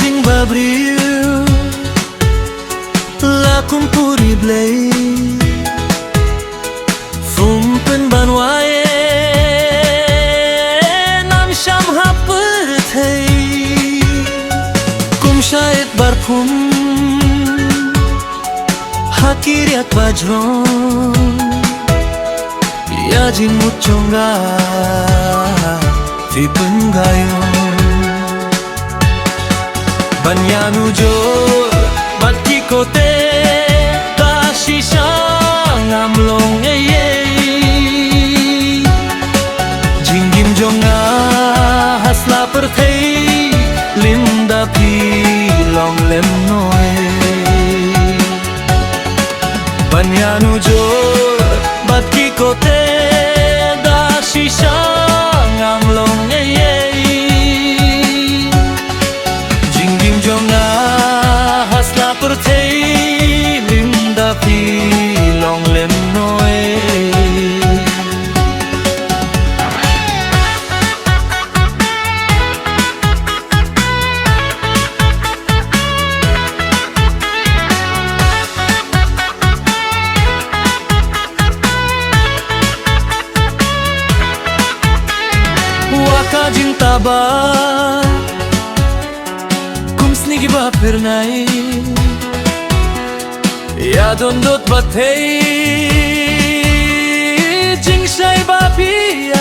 jing babriu la kumpuri blei fum pen banwae nam sham hapur thei kum shayad barphum hakiriat bajron ya jing muchonga fi pengayon Banyanu jor batki kote ta shisha ngamlong ye jingim jonga hasla perthei linda pi long lem noe Banyanu jor batki kote ta shisha ngamlong ye Jonga hasla perthei linda pi long lem noe Waka jinta ba Snigi ba pernai ya don dot bathei jing shai ba pi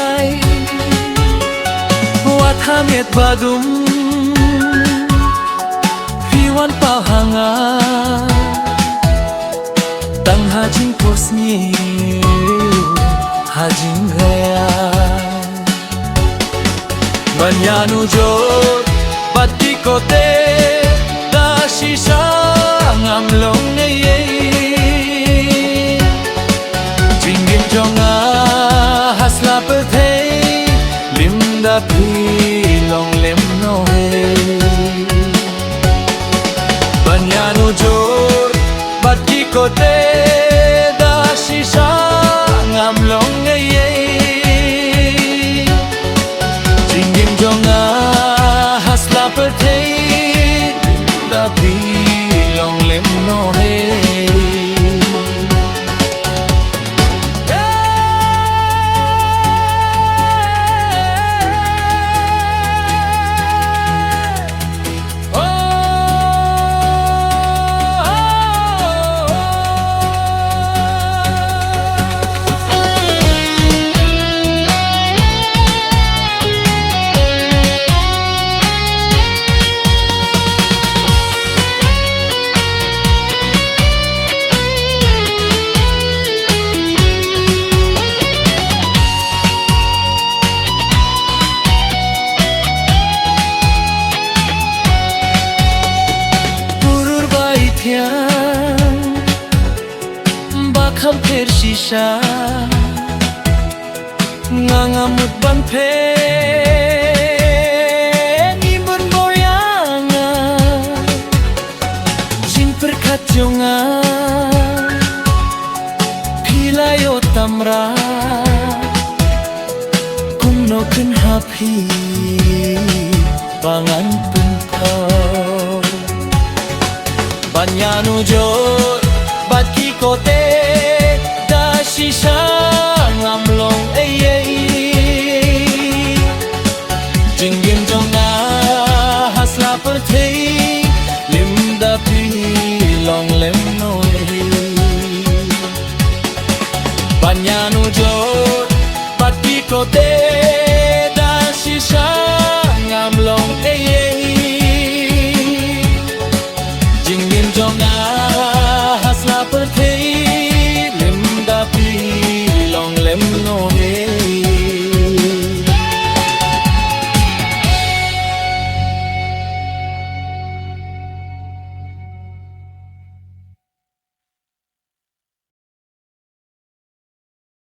ai wa thamet badum pi wan pa hanga tang ha jing posni ha jing gaya banyanu jor batti kote shisha ngamlong ye jingim jonga hasla perthei linda pi long lem noe banyanu jor batki kote da shisha ngamlong ye jingim jonga hasla perthei Pi long lem no hey Bakham pher shisha ngangamut ban phe ni bun boyanga jin perkhat jonga philayo tamra kumno kun happy bangan puntho banyanu jor batki kote da shisha ngamlong ye jingim jonga hasla perthei linda pi long lem